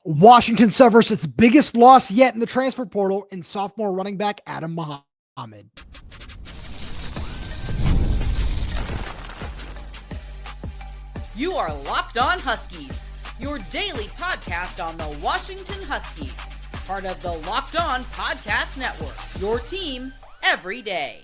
Washington suffers its biggest loss yet in the transfer portal in sophomore running back Adam Mohammed. You are Locked On Huskies, your daily podcast on the Washington Huskies, part of the Locked On Podcast Network, your team every day.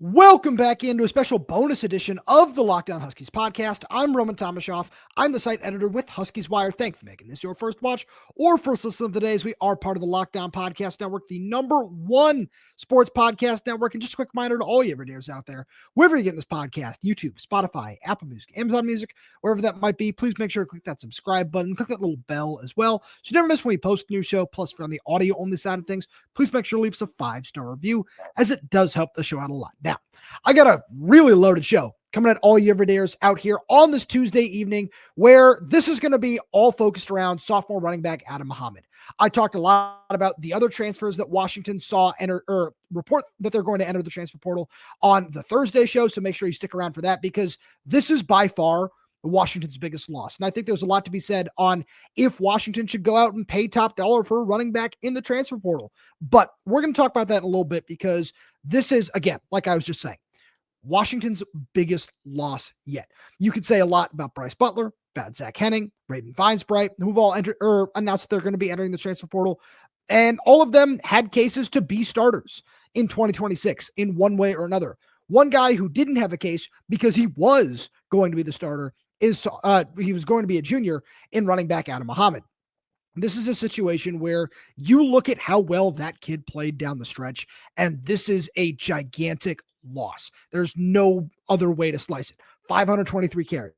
Welcome back into a special bonus edition of the Locked On Huskies podcast. I'm Roman Tomashoff. I'm the site editor with Huskies Wire. Thanks for making this your first watch or first listen of the day, as we are part of the Locked On Podcast Network, the #1 sports podcast network. And just a quick reminder to all you everydayers out there, wherever you're getting this podcast, YouTube, Spotify, Apple Music, Amazon Music, wherever that might be, please make sure to click that subscribe button, click that little bell as well, so you never miss when we post a new show. Plus, if you're on the audio only side of things, please make sure to leave us a 5-star review, as it does help the show out a lot. Now, I got a really loaded show coming at all you everydayers out here on this Tuesday evening, where this is going to be all focused around sophomore running back Adam Mohammed. I talked a lot about the other transfers that Washington saw enter, or report that they're going to enter the transfer portal on the Thursday show, so make sure you stick around for that, because this is by far Washington's biggest loss. And I think there's a lot to be said on if Washington should go out and pay top dollar for a running back in the transfer portal. But we're going to talk about that in a little bit, because this is, again, like I was just saying, Washington's biggest loss yet. You could say a lot about Bryce Butler, about Zach Henning, Braden Vinesbright, who've all entered or announced that they're going to be entering the transfer portal. And all of them had cases to be starters in 2026 in one way or another. One guy who didn't have a case because he was going to be the starter is he was going to be a junior in running back Adam Mohammed. This is a situation where you look at how well that kid played down the stretch, and this is a gigantic loss. There's no other way to slice it. 523 carries,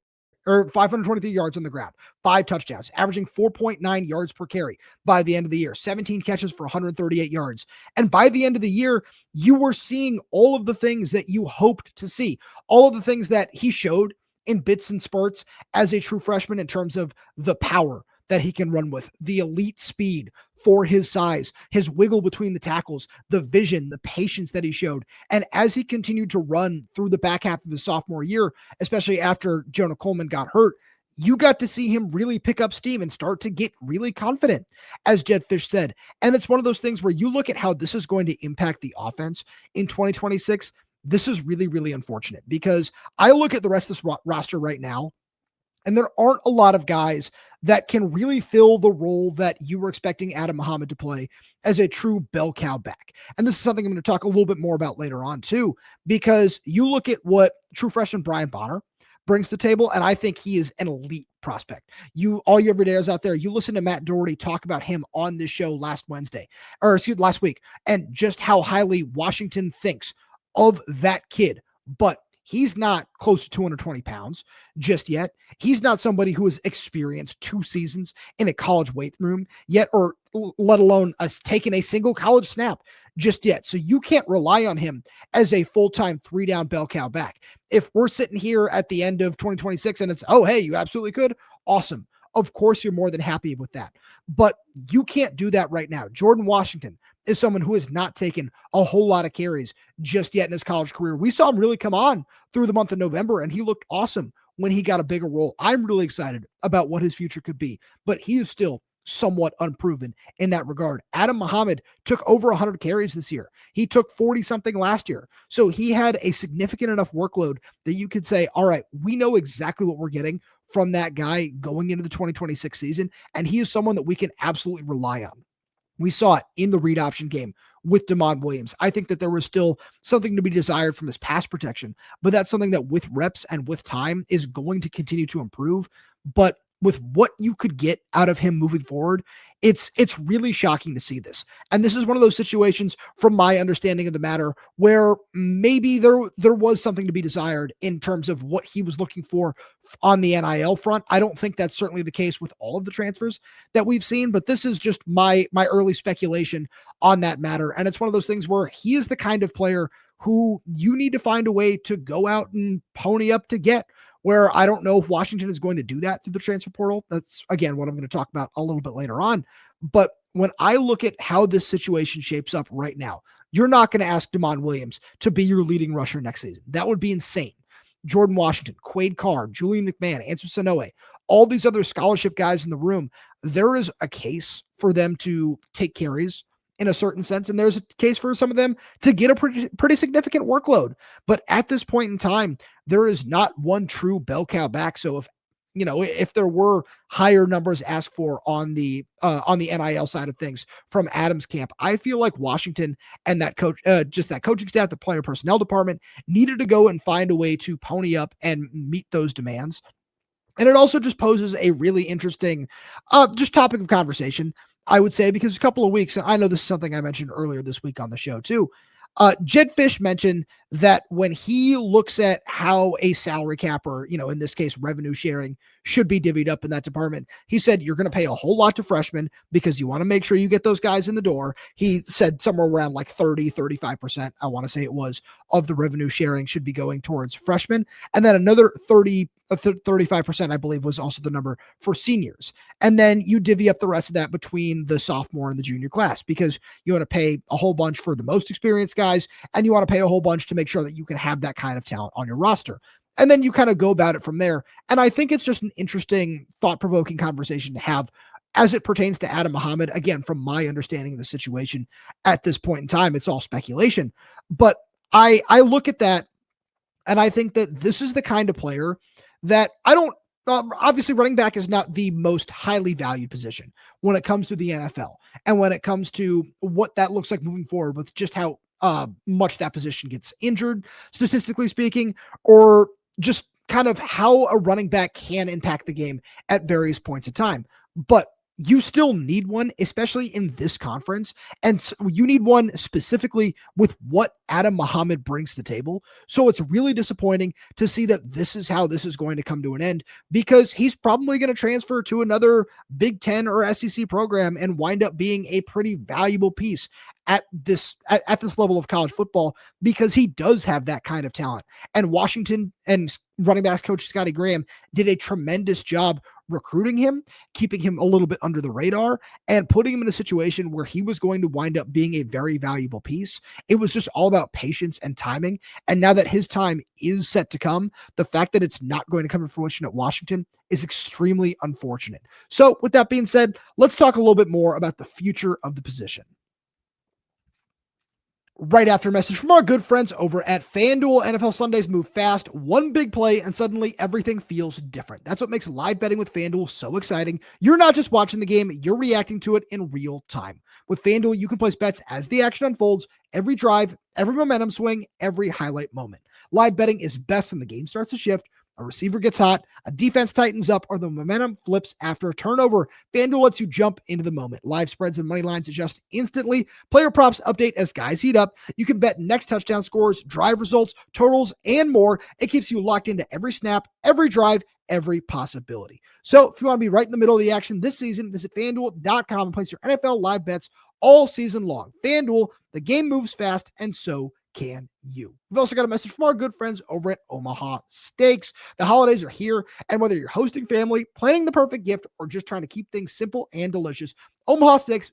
or 523 yards on the ground, 5 touchdowns, averaging 4.9 yards per carry by the end of the year, 17 catches for 138 yards. And by the end of the year, you were seeing all of the things that you hoped to see, all of the things that he showed in bits and spurts as a true freshman in terms of the power that he can run with, the elite speed for his size, his wiggle between the tackles, the vision, the patience that he showed. And as he continued to run through the back half of his sophomore year, especially after Jonah Coleman got hurt, you got to see him really pick up steam and start to get really confident, as Jedd Fisch said. And it's one of those things where you look at how this is going to impact the offense in 2026. This is really, really unfortunate, because I look at the rest of this roster right now, and there aren't a lot of guys that can really fill the role that you were expecting Adam Mohammed to play as a true bell cow back. And this is something I'm going to talk a little bit more about later on too, because you look at what true freshman Brian Bonner brings to the table, and I think he is an elite prospect. All you everydayers out there, you listen to Matt Doherty talk about him on this show last week, and just how highly Washington thinks of that kid. But he's not close to 220 pounds just yet. He's not somebody who has experienced 2 seasons in a college weight room yet, or let alone taken a single college snap just yet. So you can't rely on him as a full-time 3-down bell cow back. If we're sitting here at the end of 2026 and it's, oh, hey, you absolutely could, awesome. Of course, you're more than happy with that. But you can't do that right now. Jordan Washington is someone who has not taken a whole lot of carries just yet in his college career. We saw him really come on through the month of November, and he looked awesome when he got a bigger role. I'm really excited about what his future could be, but he is still somewhat unproven in that regard. Adam Mohammed took over 100 carries this year. He took 40-something last year. So he had a significant enough workload that you could say, all right, we know exactly what we're getting from that guy going into the 2026 season, and he is someone that we can absolutely rely on. We saw it in the read option game with Damon Williams. I think that there was still something to be desired from his pass protection, but that's something that with reps and with time is going to continue to improve. But with what you could get out of him moving forward, it's really shocking to see this. And this is one of those situations, from my understanding of the matter, where maybe there was something to be desired in terms of what he was looking for on the NIL front. I don't think that's certainly the case with all of the transfers that we've seen, but this is just my early speculation on that matter. And it's one of those things where he is the kind of player who you need to find a way to go out and pony up to get, where I don't know if Washington is going to do that through the transfer portal. That's, again, what I'm going to talk about a little bit later on. But when I look at how this situation shapes up right now, you're not going to ask Damon Williams to be your leading rusher next season. That would be insane. Jordan Washington, Quaid Carr, Julian McMahon, Answer Sanoe, all these other scholarship guys in the room, there is a case for them to take carries in a certain sense, and there's a case for some of them to get a pretty significant workload. But at this point in time, there is not one true bell cow back. So if there were higher numbers asked for on the NIL side of things from Adams' camp, I feel like Washington and that coach, just that coaching staff, the player personnel department, needed to go and find a way to pony up and meet those demands. And it also just poses a really interesting, just topic of conversation, I would say, because a couple of weeks, and I know this is something I mentioned earlier this week on the show too. Jedd Fisch mentioned that when he looks at how a salary cap, or, in this case, revenue sharing, should be divvied up in that department, he said, you're going to pay a whole lot to freshmen because you want to make sure you get those guys in the door. He said somewhere around like 35%, I want to say it was, of the revenue sharing should be going towards freshmen. And then another 35%, I believe, was also the number for seniors. And then you divvy up the rest of that between the sophomore and the junior class, because you want to pay a whole bunch for the most experienced guys, and you want to pay a whole bunch to make sure that you can have that kind of talent on your roster. And then you kind of go about it from there. And I think it's just an interesting, thought-provoking conversation to have as it pertains to Adam Mohammed. Again, from my understanding of the situation at this point in time, it's all speculation. But I look at that, and I think that this is the kind of player that obviously running back is not the most highly valued position when it comes to the NFL, and when it comes to what that looks like moving forward with just how much that position gets injured, statistically speaking, or just kind of how a running back can impact the game at various points of time. But you still need one, especially in this conference. And you need one specifically with what Adam Mohammed brings to the table. So it's really disappointing to see that this is how this is going to come to an end, because he's probably going to transfer to another Big Ten or SEC program and wind up being a pretty valuable piece at this level of college football, because he does have that kind of talent. And Washington and running backs coach Scotty Graham did a tremendous job recruiting him, keeping him a little bit under the radar, and putting him in a situation where he was going to wind up being a very valuable piece. It was just all about patience and timing. And now that his time is set to come, the fact that it's not going to come to fruition at Washington is extremely unfortunate. So with that being said, let's talk a little bit more about the future of the position. Right after a message from our good friends over at FanDuel. NFL Sundays move fast, one big play, and suddenly everything feels different. That's what makes live betting with FanDuel so exciting. You're not just watching the game, you're reacting to it in real time. With FanDuel, you can place bets as the action unfolds, every drive, every momentum swing, every highlight moment. Live betting is best when the game starts to shift, a receiver gets hot, a defense tightens up, or the momentum flips after a turnover. FanDuel lets you jump into the moment. Live spreads and money lines adjust instantly. Player props update as guys heat up. You can bet next touchdown scores, drive results, totals, and more. It keeps you locked into every snap, every drive, every possibility. So if you want to be right in the middle of the action this season, visit FanDuel.com and place your NFL live bets all season long. FanDuel, the game moves fast, and so can you. We've also got a message from our good friends over at Omaha Steaks. The holidays are here, and whether you're hosting family, planning the perfect gift, or just trying to keep things simple and delicious, Omaha Steaks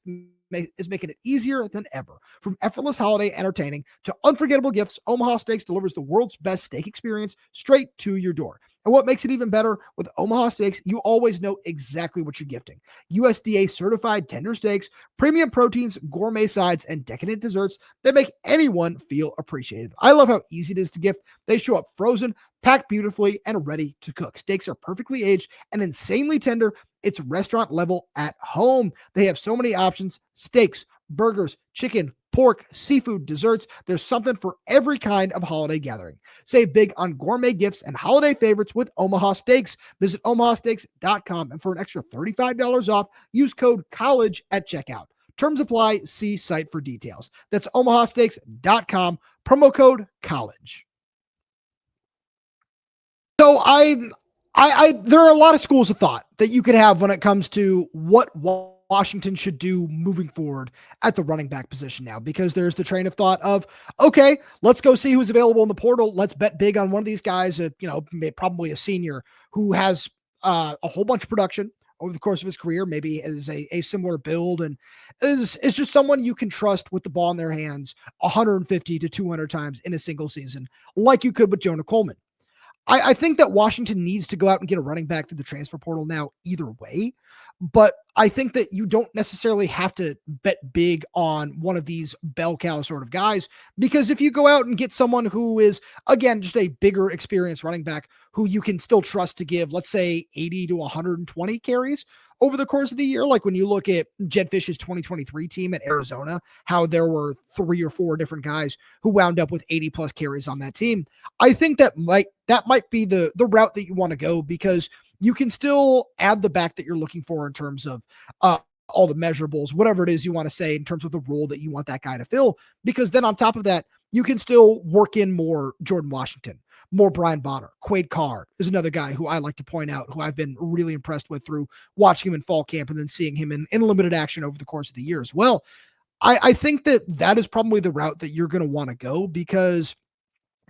is making it easier than ever. From effortless holiday entertaining to unforgettable gifts, Omaha Steaks delivers the world's best steak experience straight to your door. And what makes it even better, with Omaha Steaks, you always know exactly what you're gifting. USDA certified tender steaks, premium proteins, gourmet sides, and decadent desserts that make anyone feel appreciated. I love how easy it is to gift. They show up frozen, packed beautifully, and ready to cook. Steaks are perfectly aged and insanely tender. It's restaurant level at home. They have so many options: steaks, burgers, chicken, pork, seafood, desserts. There's something for every kind of holiday gathering. Save big on gourmet gifts and holiday favorites with Omaha Steaks. Visit omahasteaks.com, and for an extra $35 off, use code COLLEGE at checkout. Terms apply. See site for details. That's omahasteaks.com, promo code COLLEGE. So there are a lot of schools of thought that you could have when it comes to what Washington should do moving forward at the running back position now, because there's the train of thought of, okay, let's go see who's available in the portal. Let's bet big on one of these guys, probably a senior who has a whole bunch of production over the course of his career, maybe is a similar build, and is just someone you can trust with the ball in their hands 150 to 200 times in a single season, like you could with Jonah Coleman. I think that Washington needs to go out and get a running back through the transfer portal now either way. But I think that you don't necessarily have to bet big on one of these bell cow sort of guys, because if you go out and get someone who is, again, just a bigger experienced running back who you can still trust to give, let's say, 80 to 120 carries over the course of the year, like when you look at Jedd Fisch's 2023 team at Arizona, how there were 3 or 4 different guys who wound up with 80 plus carries on that team. I think that might be the route that you want to go, because you can still add the back that you're looking for in terms of all the measurables, whatever it is you want to say in terms of the role that you want that guy to fill. Because then on top of that, you can still work in more Jordan Washington, more Brian Bonner. Quaid Carr is another guy who I like to point out, who I've been really impressed with through watching him in fall camp and then seeing him in limited action over the course of the year as well. I think that is probably the route that you're going to want to go, because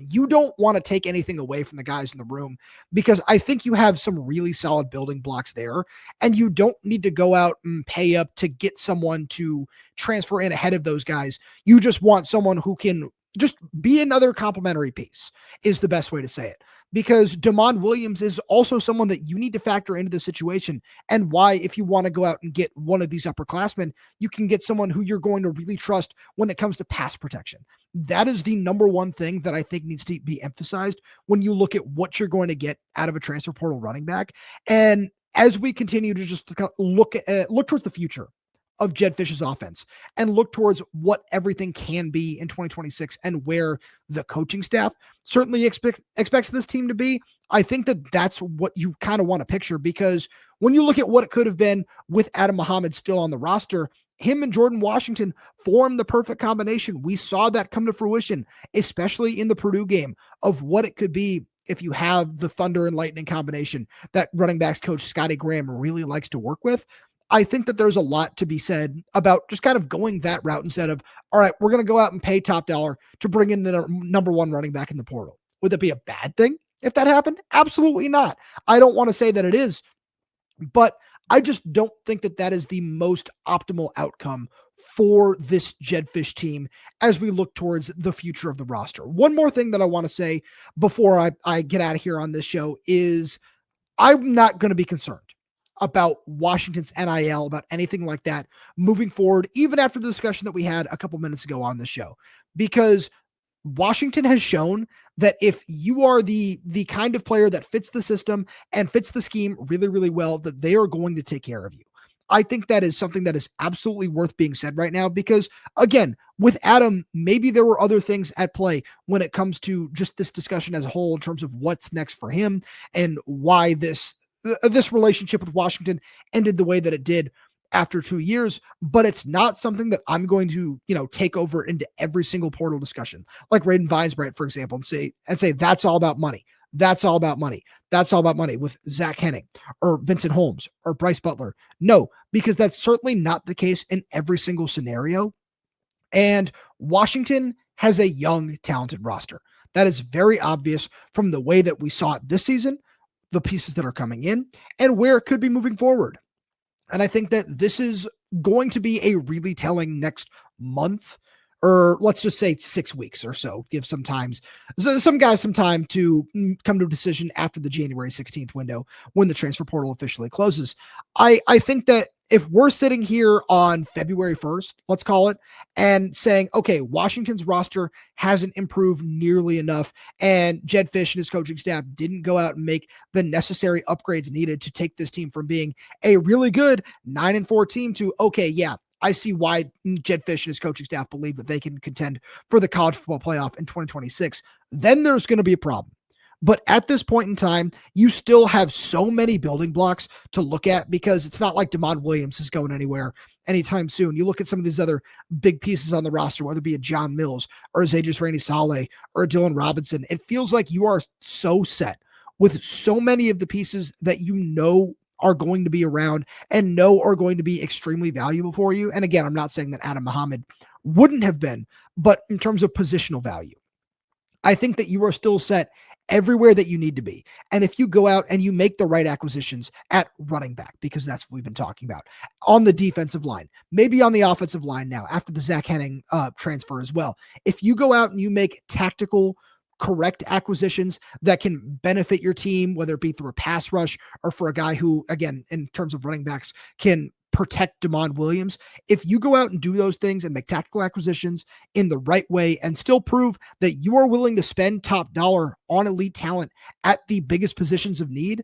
you don't want to take anything away from the guys in the room, because I think you have some really solid building blocks there, and you don't need to go out and pay up to get someone to transfer in ahead of those guys. You just want someone who can just be another complementary piece, is the best way to say it, because Damon Williams is also someone that you need to factor into the situation, and why, if you want to go out and get one of these upperclassmen, you can get someone who you're going to really trust when it comes to pass protection. That is the number one thing that I think needs to be emphasized when you look at what you're going to get out of a transfer portal running back. And as we continue to just look towards the future of Jedd Fisch's offense and look towards what everything can be in 2026 and where the coaching staff certainly expects this team to be, I think that that's what you kind of want to picture, because when you look at what it could have been with Adam Mohammed still on the roster, him and Jordan Washington formed the perfect combination. We saw that come to fruition, especially in the Purdue game, of what it could be if you have the thunder and lightning combination that running backs coach Scotty Graham really likes to work with. I think that there's a lot to be said about just kind of going that route instead of, all right, we're going to go out and pay top dollar to bring in the number one running back in the portal. Would that be a bad thing if that happened? Absolutely not. I don't want to say that it is, but I just don't think that that is the most optimal outcome for this Jedd Fisch team as we look towards the future of the roster. One more thing that I want to say before I get out of here on this show is I'm not going to be concerned about Washington's NIL, about anything like that moving forward, even after the discussion that we had a couple minutes ago on the show, because Washington has shown that if you are the kind of player that fits the system and fits the scheme really, really well, that they are going to take care of you. I think that is something that is absolutely worth being said right now, because again, with Adam, maybe there were other things at play when it comes to just this discussion as a whole in terms of what's next for him and why this relationship with Washington ended the way that it did after 2 years, but it's not something that I'm going to, take over into every single portal discussion, like Raiden Weisbreit, for example, and say, that's all about money. That's all about money. That's all about money with Zach Henning or Vincent Holmes or Bryce Butler. No, because that's certainly not the case in every single scenario. And Washington has a young, talented roster. That is very obvious from the way that we saw it this season, the pieces that are coming in, and where it could be moving forward. And I think that this is going to be a really telling next month, or let's just say 6 weeks or so. Give some guys some time to come to a decision after the January 16th window when the transfer portal officially closes. I think that if we're sitting here on February 1st, let's call it, and saying, okay, Washington's roster hasn't improved nearly enough, and Jedd Fisch and his coaching staff didn't go out and make the necessary upgrades needed to take this team from being a really good 9-4 team to, okay, yeah, I see why Jedd Fisch and his coaching staff believe that they can contend for the college football playoff in 2026, then there's going to be a problem. But at this point in time, you still have so many building blocks to look at, because it's not like Damon Williams is going anywhere anytime soon. You look at some of these other big pieces on the roster, whether it be a John Mills or a Zadrius Rainey-Saleh or a Dylan Robinson. It feels like you are so set with so many of the pieces that are going to be around and are going to be extremely valuable for you. And again, I'm not saying that Adam Mohammed wouldn't have been, but in terms of positional value, I think that you are still set everywhere that you need to be. And if you go out and you make the right acquisitions at running back, because that's what we've been talking about, on the defensive line, maybe on the offensive line now, after the Zach Henning transfer as well, if you go out and you make tactical correct acquisitions that can benefit your team, whether it be through a pass rush or for a guy who, again, in terms of running backs, can protect Damon Williams. If you go out and do those things and make tactical acquisitions in the right way and still prove that you are willing to spend top dollar on elite talent at the biggest positions of need,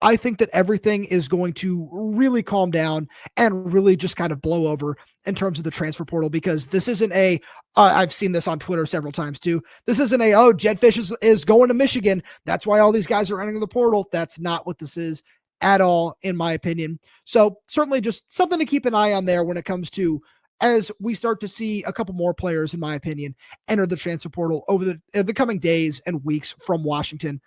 I think that everything is going to really calm down and really just kind of blow over in terms of the transfer portal, because this isn't I've seen this on Twitter several times too. This isn't Jedd Fisch is going to Michigan, that's why all these guys are entering the portal. That's not what this is at all, in my opinion. So certainly just something to keep an eye on there when it comes to, as we start to see a couple more players, in my opinion, enter the transfer portal over the coming days and weeks from Washington.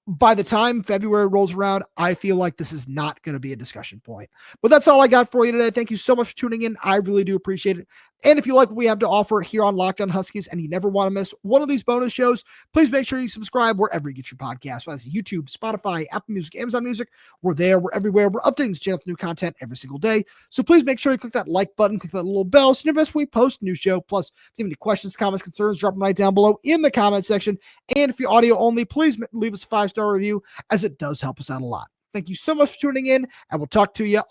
By the time February rolls around, I feel like this is not going to be a discussion point. But that's all I got for you today. Thank you so much for tuning in. I really do appreciate it. And if you like what we have to offer here on Locked On Huskies and you never want to miss one of these bonus shows, please make sure you subscribe wherever you get your podcasts, whether it's YouTube, Spotify, Apple Music, Amazon Music. We're there. We're everywhere. We're updating this channel with new content every single day. So please make sure you click that like button, click that little bell, so you never miss when we post a new show. Plus, if you have any questions, comments, concerns, drop them right down below in the comment section. And if you're audio only, please leave us a 5-star review, as it does help us out a lot. Thank you so much for tuning in, and we'll talk to you